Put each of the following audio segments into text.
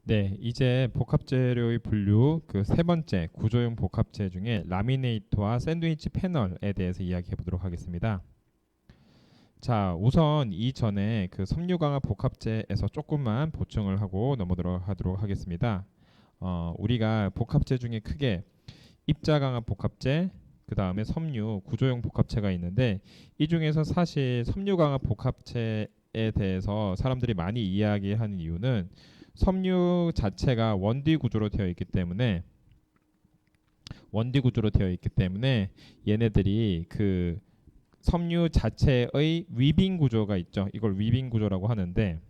네, 이제 복합재료의 분류 그 세 번째 구조용 복합재 중에 라미네이터와 샌드위치 패널에 대해서 이야기해 보도록 하겠습니다. 자, 우선 이전에 그 섬유강압 복합재에서 조금만 보충을 하고 넘어가도록 하도록 하겠습니다. 우리가 복합재 중에 크게 입자강압 복합재, 그 다음에 섬유 구조용 복합재가 있는데 이 중에서 사실 섬유강압 복합재에 대해서 사람들이 많이 이야기하는 이유는 섬유 자체가 원디 구조로 되어 있기 때문에 얘네들이 그 섬유 자체의 위빙 구조가 있죠. 이걸 위빙 구조라고 하는데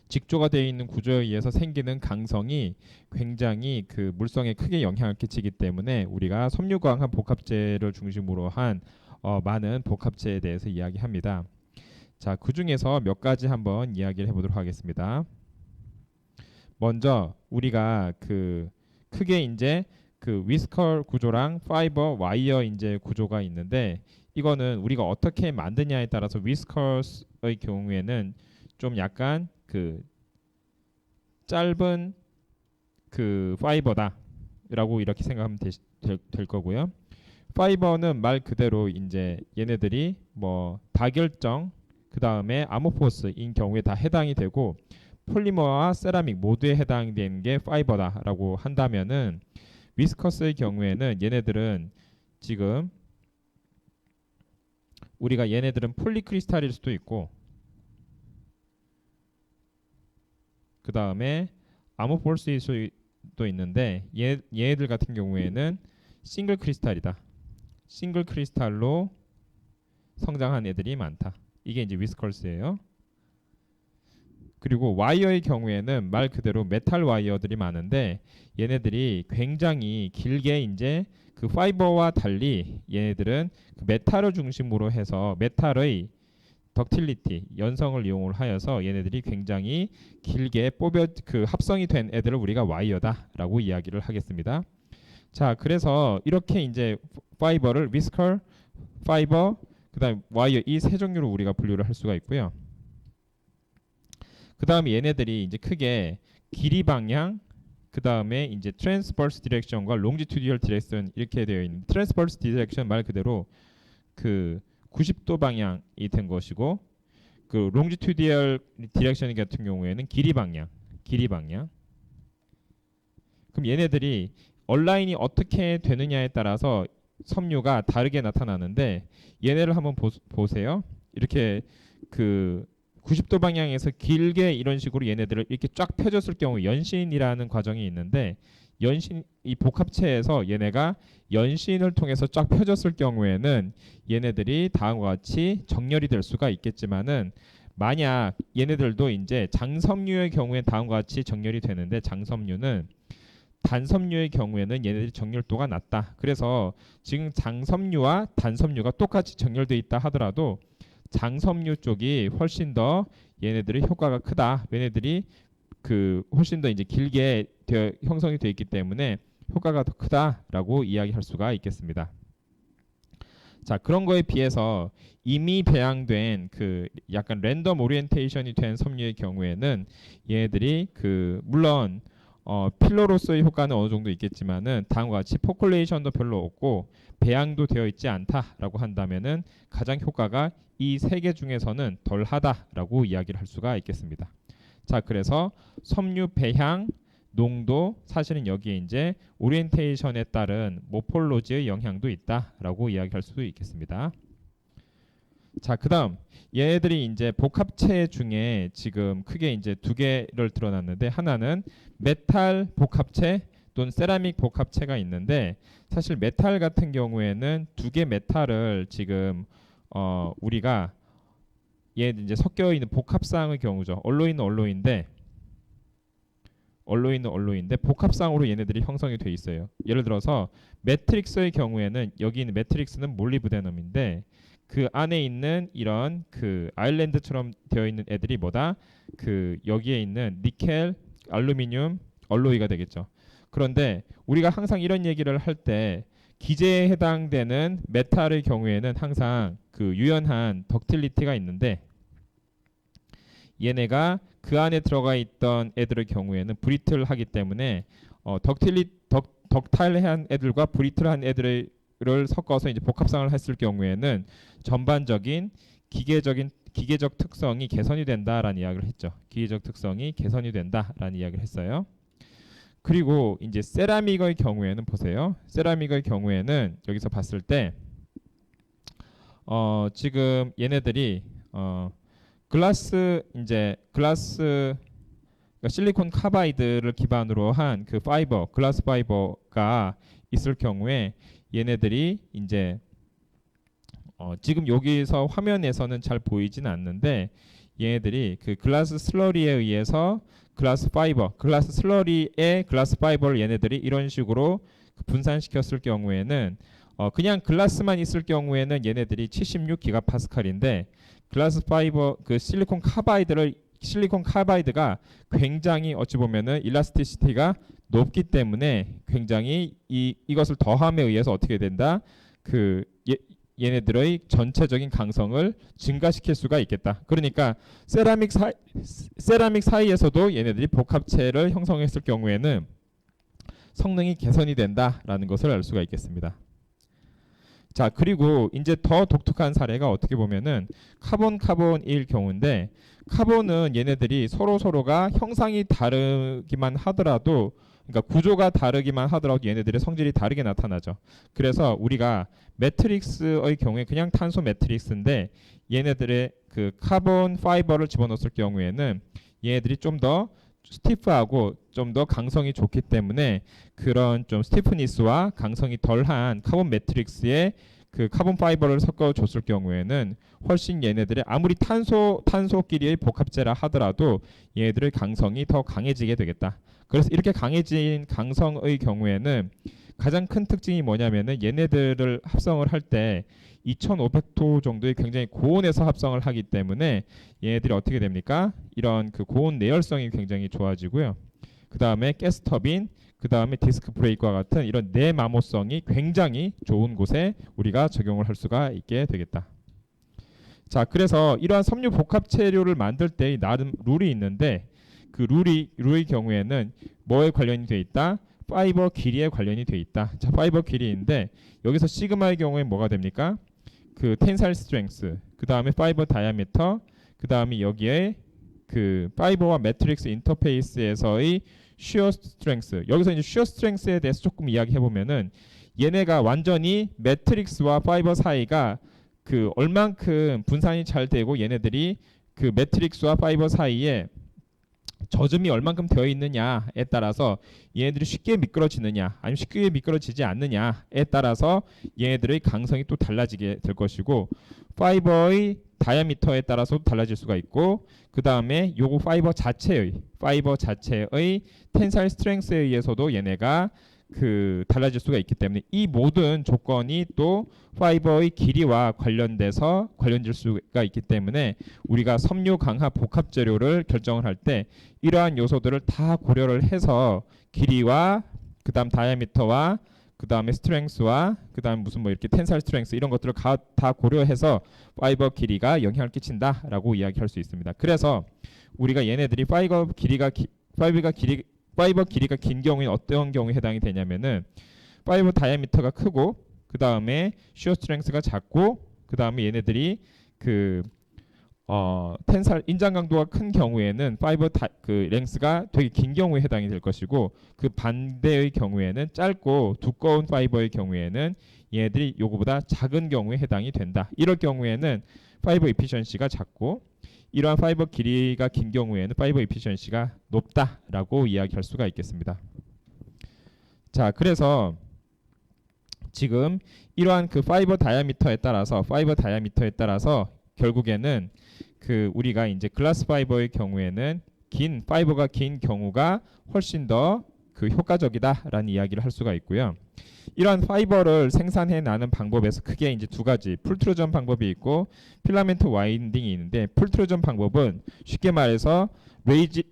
직조가 되어 있는 구조에 의해서 생기는 강성이 굉장히 그 물성에 크게 영향을 끼치기 때문에 우리가 섬유광합 복합재를 중심으로 한 많은 복합재에 대해서 이야기합니다. 자, 그 중에서 몇 가지 한번 이야기를 해보도록 하겠습니다. 먼저 우리가 그 크게 이제 그 위스컬 구조랑 파이버 와이어 이제 구조가 있는데 이거는 우리가 어떻게 만드냐에 따라서 위스컬의 경우에는 좀 약간 그 짧은 그 파이버다라고 이렇게 생각하면 될 거고요. 파이버는 말 그대로 이제 얘네들이 뭐 다결정 그 다음에 아모포스인 경우에 다 해당이 되고 폴리머와 세라믹 모두에 해당되는 게 파이버다라고 한다면은 위스커스의 경우에는 얘네들은 지금 우리가 얘네들은 폴리크리스탈일 수도 있고 그 다음에 아모포스일 수도 있는데 얘네들 같은 경우에는 싱글 크리스탈이다. 싱글 크리스탈로 성장한 애들이 많다. 이게 이제 위스컬스예요. 그리고 와이어의 경우에는 말 그대로 메탈 와이어들이 많은데 얘네들이 굉장히 길게 이제 그 파이버와 달리 얘네들은 그 메탈을 중심으로 해서 메탈의 덕틸리티 연성을 이용을 하여서 얘네들이 굉장히 길게 그 합성이 된 애들을 우리가 와이어다라고 이야기를 하겠습니다. 자, 그래서 이렇게 이제 파이버를 위스컬, 파이버, 그다음 와이어 이 세 종류로 우리가 분류를 할 수가 있고요. 그 다음에 얘네들이 이제 크게 길이 방향, 그 다음에 이제 트랜스버스 디렉션과 롱지튜디얼 디렉션 이렇게 되어 있는 트랜스버스 디렉션 말 그대로 그 90도 방향이 된 것이고 그 롱지튜디얼 디렉션 같은 경우에는 길이 방향. 그럼 얘네들이 얼라인이 어떻게 되느냐에 따라서 섬유가 다르게 나타나는데 얘네를 한번 보세요. 이렇게 그 90도 방향에서 길게 이런 식으로 얘네들을 이렇게 쫙 펴줬을 경우 연신이라는 과정이 있는데 이 복합체에서 얘네가 연신을 통해서 쫙 펴졌을 경우에는 얘네들이 다음과 같이 정렬이 될 수가 있겠지만은 만약 얘네들도 이제 장섬유의 경우에 다음과 같이 정렬이 되는데 장섬유는 단섬유의 경우에는 얘네들이 정렬도가 낮다. 그래서 지금 장섬유와 단섬유가 똑같이 정렬되어 있다 하더라도 장섬유 쪽이 훨씬 더 얘네들의 효과가 크다. 얘네들이 그 훨씬 더 이제 길게 형성이 되어 있기 때문에 효과가 더 크다라고 이야기할 수가 있겠습니다. 자, 그런 거에 비해서 이미 배양된 그 약간 랜덤 오리엔테이션이 된 섬유의 경우에는 얘네들이 그 물론 필러로서의 효과는 어느 정도 있겠지만은 다음과 같이 포컬레이션도 별로 없고 배양도 되어 있지 않다라고 한다면은 가장 효과가 이 세 개 중에서는 덜하다라고 이야기를 할 수가 있겠습니다. 자, 그래서 섬유 배양 농도 사실은 여기에 이제 오리엔테이션에 따른 모폴로지의 영향도 있다라고 이야기할 수도 있겠습니다. 자, 그다음 얘네들이 이제 복합체 중에 지금 크게 이제 두 개를 드러났는데 하나는 메탈 복합체 또는 세라믹 복합체가 있는데 사실 메탈 같은 경우에는 두 개 메탈을 지금 우리가 얘 이제 섞여 있는 복합상의 경우죠. 얼로이는 얼로이인데 복합상으로 얘네들이 형성이 돼 있어요. 예를 들어서 매트릭스의 경우에는 여기 있는 매트릭스는 몰리브데넘인데 그 안에 있는 이런 그 아일랜드처럼 되어 있는 애들이 뭐다? 그 여기에 있는 니켈, 알루미늄, 얼로이가 되겠죠. 그런데 우리가 항상 이런 얘기를 할 때 기제에 해당되는 메탈의 경우에는 항상 그 유연한 덕틸리티가 있는데 얘네가 그 안에 들어가 있던 애들의 경우에는 브리틀하기 때문에 덕타일한 애들과 브리틀한 애들을 섞어서 이제 복합상을 했을 경우에는 전반적인 기계적 특성이 개선이 된다라는 이야기를 했죠. 기계적 특성이 개선이 된다라는 이야기를 했어요. 그리고 이제 세라믹의 경우에는 보세요. 세라믹의 경우에는 여기서 봤을 때 지금 얘네들이 글라스 그러니까 실리콘 카바이드를 기반으로 한 그 글라스 파이버가 있을 경우에 얘네들이 이제 지금 여기서 화면에서는 잘 보이진 않는데 얘네들이 그 글라스 슬러리에 의해서 글라스 슬러리의 글라스 파이버를 얘네들이 이런 식으로 분산시켰을 경우에는 그냥 글라스만 있을 경우에는 얘네들이 76기가파스칼인데 글라스 파이버 그 실리콘 카바이드가 굉장히 어찌 보면은 일라스티시티가 높기 때문에 굉장히 이것을 더함에 의해서 어떻게 된다? 얘네들의 전체적인 강성을 증가시킬 수가 있겠다. 그러니까 세라믹 사이에서도 얘네들이 복합체를 형성했을 경우에는 성능이 개선이 된다라는 것을 알 수가 있겠습니다. 자, 그리고 이제 더 독특한 사례가 어떻게 보면은 카본일 경우인데 카본은 얘네들이 서로가 형상이 다르기만 하더라도 그러니까 구조가 다르기만 하더라도 얘네들의 성질이 다르게 나타나죠. 그래서 우리가 매트릭스의 경우에 그냥 탄소 매트릭스인데 얘네들의 그 카본 파이버를 집어넣었을 경우에는 얘네들이 좀 더 스티프하고 좀 더 강성이 좋기 때문에 그런 좀 스티프니스와 강성이 덜한 카본 매트릭스에 그 카본 파이버를 섞어 줬을 경우에는 훨씬 얘네들의 아무리 탄소끼리의 복합체라 하더라도 얘네들의 강성이 더 강해지게 되겠다. 그래서 이렇게 강해진 강성의 경우에는 가장 큰 특징이 뭐냐면은 얘네들을 합성을 할 때 2500도 정도의 굉장히 고온에서 합성을 하기 때문에 얘네들이 어떻게 됩니까? 이런 그 고온 내열성이 굉장히 좋아지고요. 그 다음에 가스터빈, 그 다음에 디스크 브레이크와 같은 이런 내마모성이 굉장히 좋은 곳에 우리가 적용을 할 수가 있게 되겠다. 자, 그래서 이러한 섬유 복합체료를 만들 때 나름 룰이 있는데 그 룰의 경우에는 뭐에 관련이 돼 있다? 파이버 길이에 관련이 돼 있다. 자, 파이버 길이인데 여기서 시그마의 경우에 뭐가 됩니까? 그 텐사일 스트렝스, 그 다음에 파이버 다이아미터, 그 다음에 여기에 그 파이버와 매트릭스 인터페이스에서의 쉬어 스트렝스. 여기서 이제 쉬어 스트렝스에 대해서 조금 이야기해 보면은 얘네가 완전히 매트릭스와 파이버 사이가 그 얼만큼 분산이 잘 되고 얘네들이 그 매트릭스와 파이버 사이에 젖음이 얼만큼 되어 있느냐에 따라서 얘네들이 쉽게 미끄러지느냐 아니면 쉽게 미끄러지지 않느냐에 따라서 얘네들의 강성이 또 달라지게 될 것이고 파이버의 다이아미터에 따라서도 달라질 수가 있고 그 다음에 요거 파이버 자체의 텐사일 스트렝스에 의해서도 얘네가 그 달라질 수가 있기 때문에 이 모든 조건이 또 파이버의 길이와 관련될 수가 있기 때문에 우리가 섬유 강화 복합 재료를 결정을 할 때 이러한 요소들을 다 고려를 해서 길이와 그다음 다이아미터와 그다음에 스트렝스와 그다음 무슨 뭐 이렇게 텐사일 스트렝스 이런 것들을 다 고려해서 파이버 길이가 영향을 끼친다라고 이야기할 수 있습니다. 그래서 우리가 얘네들이 파이버 길이가 긴 경우에 어떤 경우에 해당이 되냐면은 파이버 다이아미터가 크고 그 다음에 쉬어 스트렝스가 작고 그 다음에 얘네들이 그 텐사일 인장 강도가 큰 경우에는 그 랭스가 되게 긴 경우에 해당이 될 것이고 그 반대의 경우에는 짧고 두꺼운 파이버의 경우에는 얘네들이 요거보다 작은 경우에 해당이 된다. 이럴 경우에는 파이버 이피션시가 작고 이러한 파이버 길이가 긴 경우에는 파이버 이피션시가 높다라고 이야기할 수가 있겠습니다. 자, 그래서 지금 이러한 그 파이버 다이아미터에 따라서 결국에는 그 우리가 이제 글라스 파이버의 경우에는 파이버가 긴 경우가 훨씬 더 그 효과적이다라는 이야기를 할 수가 있고요. 이러한 파이버를 생산해 나는 방법에서 크게 이제 두 가지 풀트루전 방법이 있고 필라멘트 와인딩이 있는데 풀트루전 방법은 쉽게 말해서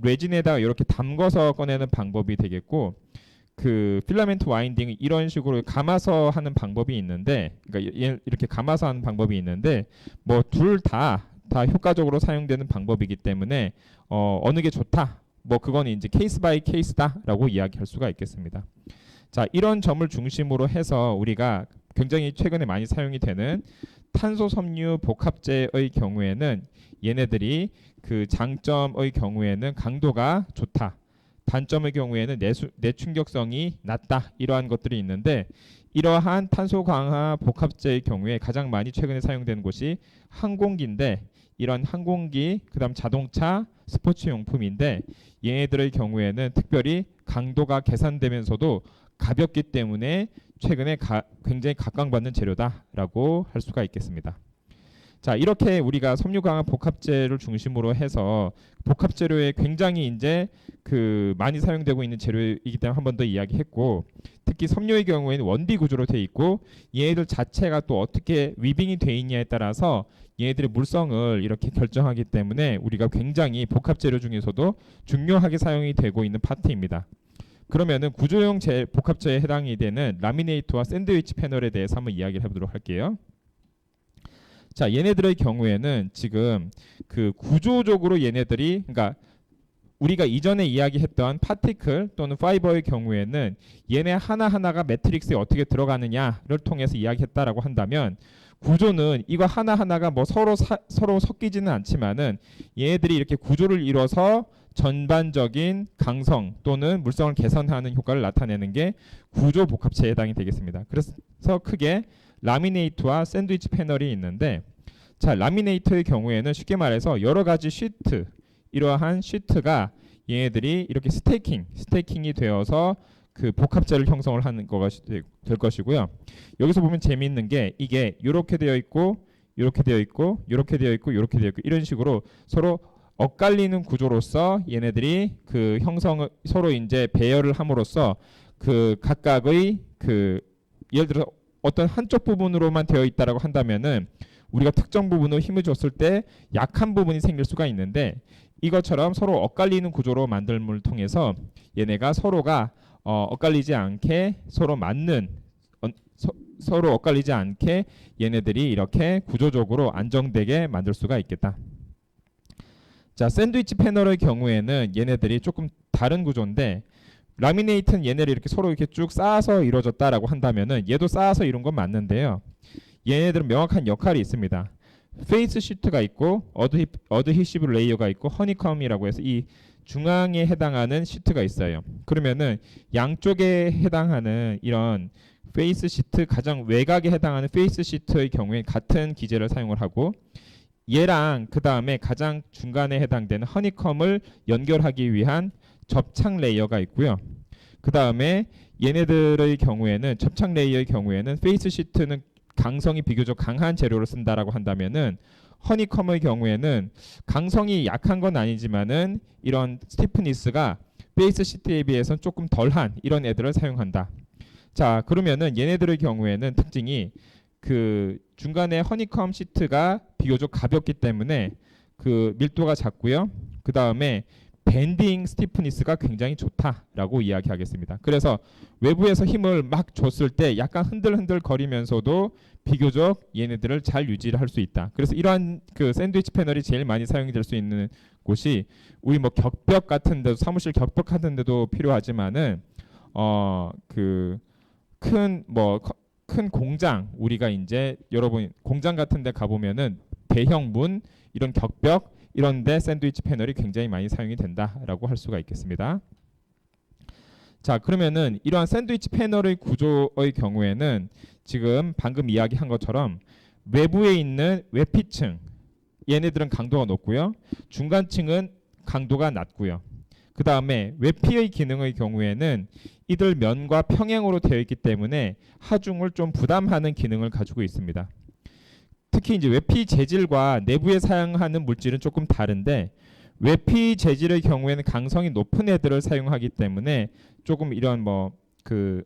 레진에다가 이렇게 담궈서 꺼내는 방법이 되겠고 그 필라멘트 와인딩은 이런 식으로 감아서 하는 방법이 있는데 그러니까 이렇게 감아서 하는 방법이 있는데 뭐 둘 다 다 효과적으로 사용되는 방법이기 때문에 어느 게 좋다. 뭐 그건 이제 케이스 바이 케이스다라고 이야기할 수가 있겠습니다. 자, 이런 점을 중심으로 해서 우리가 굉장히 최근에 많이 사용이 되는 탄소 섬유 복합제의 경우에는 얘네들이 그 장점의 경우에는 강도가 좋다. 단점의 경우에는 내충격성이 낮다. 이러한 것들이 있는데 이러한 탄소 강화 복합제의 경우에 가장 많이 최근에 사용되는 곳이 항공기인데 이런 항공기, 그다음 자동차, 스포츠 용품인데 얘네들의 경우에는 특별히 강도가 계산되면서도 가볍기 때문에 최근에 굉장히 각광받는 재료다라고 할 수가 있겠습니다. 자, 이렇게 우리가 섬유 강화 복합재를 중심으로 해서 복합 재료에 굉장히 이제 그 많이 사용되고 있는 재료이기 때문에 한 번 더 이야기했고, 특히 섬유의 경우에는 원디 구조로 돼 있고 얘네들 자체가 또 어떻게 위빙이 돼 있냐에 따라서 얘네들의 물성을 이렇게 결정하기 때문에 우리가 굉장히 복합 재료 중에서도 중요하게 사용이 되고 있는 파트입니다. 그러면은 구조용 복합재에 해당이 되는 라미네이트와 샌드위치 패널에 대해서 한번 이야기를 해보도록 할게요. 자, 얘네들의 경우에는 지금 그 구조적으로 얘네들이, 그러니까 우리가 이전에 이야기했던 파티클 또는 파이버의 경우에는 얘네 하나하나가 매트릭스에 어떻게 들어가느냐를 통해서 이야기했다라고 한다면, 구조는 이거 하나하나가 뭐 서로 섞이지는 않지만은 얘네들이 이렇게 구조를 이뤄서 전반적인 강성 또는 물성을 개선하는 효과를 나타내는 게 구조 복합체에 해당이 되겠습니다. 그래서 크게 라미네이트와 샌드위치 패널이 있는데, 자, 라미네이트의 경우에는 쉽게 말해서 여러 가지 시트, 이러한 시트가 얘네들이 이렇게 스테이킹이 되어서 그 복합재를 형성을 하는 것이 될 것이고요. 여기서 보면 재미있는 게 이게 이렇게 되어 있고, 이렇게 되어 있고, 이렇게 되어 있고, 이렇게 되어 있고, 이런 식으로 서로 엇갈리는 구조로서 얘네들이 그 형성을 서로 이제 배열을 함으로써 그 각각의 그 예를 들어 어떤 한쪽 부분으로만 되어 있다라고 한다면은 우리가 특정 부분으로 힘을 줬을 때 약한 부분이 생길 수가 있는데, 이것처럼 서로 엇갈리는 구조로 만듦을 통해서 얘네가 서로가 엇갈리지 않게 서로 맞는 서로 엇갈리지 않게 얘네들이 이렇게 구조적으로 안정되게 만들 수가 있겠다. 자, 샌드위치 패널의 경우에는 얘네들이 조금 다른 구조인데, 라미네이트는 얘네를 이렇게 서로 이렇게 쭉 쌓아서 이루어졌다라고 한다면은 얘도 쌓아서 이룬 건 맞는데요. 얘네들은 명확한 역할이 있습니다. 페이스 시트가 있고 어드히시브 레이어가 있고 허니컴이라고 해서 이 중앙에 해당하는 시트가 있어요. 그러면은 양쪽에 해당하는 이런 페이스 시트, 가장 외곽에 해당하는 페이스 시트의 경우에 같은 기제를 사용을 하고, 얘랑 그 다음에 가장 중간에 해당되는 허니컴을 연결하기 위한 접착 레이어가 있고요. 그 다음에 얘네들의 경우에는 접착 레이어의 경우에는 페이스 시트는 강성이 비교적 강한 재료를 쓴다라고 한다면은 허니컴의 경우에는 강성이 약한 건 아니지만은 이런 스티프니스가 페이스 시트에 비해서는 조금 덜한 이런 애들을 사용한다. 자, 그러면은 얘네들의 경우에는 특징이 그 중간에 허니컴 시트가 비교적 가볍기 때문에 그 밀도가 작고요. 그 다음에 밴딩 스티프니스가 굉장히 좋다라고 이야기하겠습니다. 그래서 외부에서 힘을 막 줬을 때 약간 흔들흔들 거리면서도 비교적 얘네들을 잘 유지를 할 수 있다. 그래서 이러한 그 샌드위치 패널이 제일 많이 사용될 수 있는 곳이 우리 뭐 격벽 같은 데도, 사무실 격벽 같은 데도 필요하지만은 그 큰 공장, 우리가 이제 여러분 공장 같은 데 가보면은 대형 문, 이런 격벽 이런 데 샌드위치 패널이 굉장히 많이 사용이 된다라고 할 수가 있겠습니다. 자, 그러면은 이러한 샌드위치 패널의 구조의 경우에는 지금 방금 이야기한 것처럼 외부에 있는 외피층, 얘네들은 강도가 높고요. 중간층은 강도가 낮고요. 그 다음에 외피의 기능의 경우에는 이들 면과 평행으로 되어 있기 때문에 하중을 좀 부담하는 기능을 가지고 있습니다. 특히 이제 외피 재질과 내부에 사용하는 물질은 조금 다른데, 외피 재질의 경우에는 강성이 높은 애들을 사용하기 때문에 조금 이런 뭐 그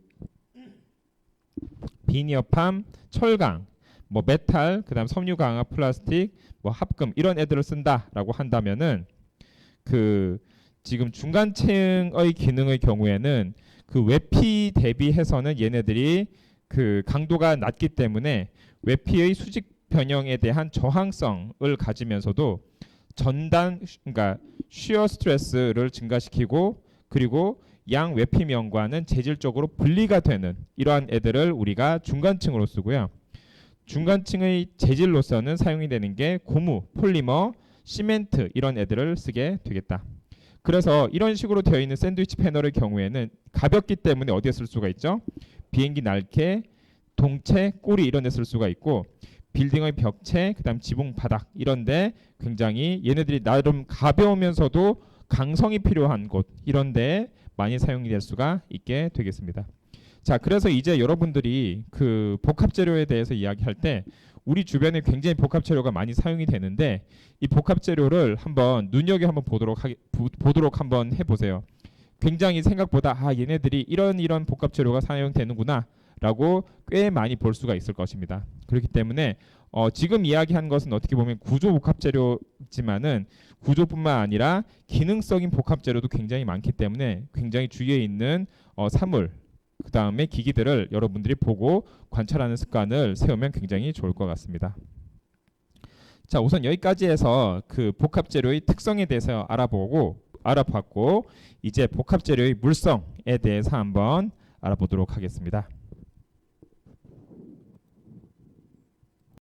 비니어팜, 철강, 뭐 메탈, 그다음 섬유 강화 플라스틱, 뭐 합금 이런 애들을 쓴다라고 한다면은 그 지금 중간층의 기능의 경우에는 그 외피 대비해서는 얘네들이 그 강도가 낮기 때문에 외피의 수직 변형에 대한 저항성을 가지면서도 그러니까 쉬어 스트레스를 증가시키고 그리고 양 외피면과는 재질적으로 분리가 되는 이러한 애들을 우리가 중간층으로 쓰고요. 중간층의 재질로서는 사용이 되는 게 고무, 폴리머, 시멘트 이런 애들을 쓰게 되겠다. 그래서 이런 식으로 되어 있는 샌드위치 패널의 경우에는 가볍기 때문에 어디에 쓸 수가 있죠? 비행기 날개, 동체, 꼬리 이런 데 쓸 수가 있고 빌딩의 벽체, 그다음 지붕 바닥 이런데 굉장히 얘네들이 나름 가벼우면서도 강성이 필요한 곳 이런데 많이 사용이 될 수가 있게 되겠습니다. 자, 그래서 이제 여러분들이 그 복합 재료에 대해서 이야기할 때 우리 주변에 굉장히 복합 재료가 많이 사용이 되는데 이 복합 재료를 한번 눈여겨 한번 보도록 한번 해보세요. 굉장히 생각보다 얘네들이 이런 복합 재료가 사용되는구나 라고 꽤 많이 볼 수가 있을 것입니다. 그렇기 때문에 지금 이야기한 것은 어떻게 보면 구조 복합 재료지만은 구조뿐만 아니라 기능적인 복합 재료도 굉장히 많기 때문에 굉장히 주위에 있는 사물 그 다음에 기기들을 여러분들이 보고 관찰하는 습관을 세우면 굉장히 좋을 것 같습니다. 자, 우선 여기까지 해서 그 복합 재료의 특성에 대해서 알아봤고 이제 복합 재료의 물성에 대해서 한번 알아보도록 하겠습니다.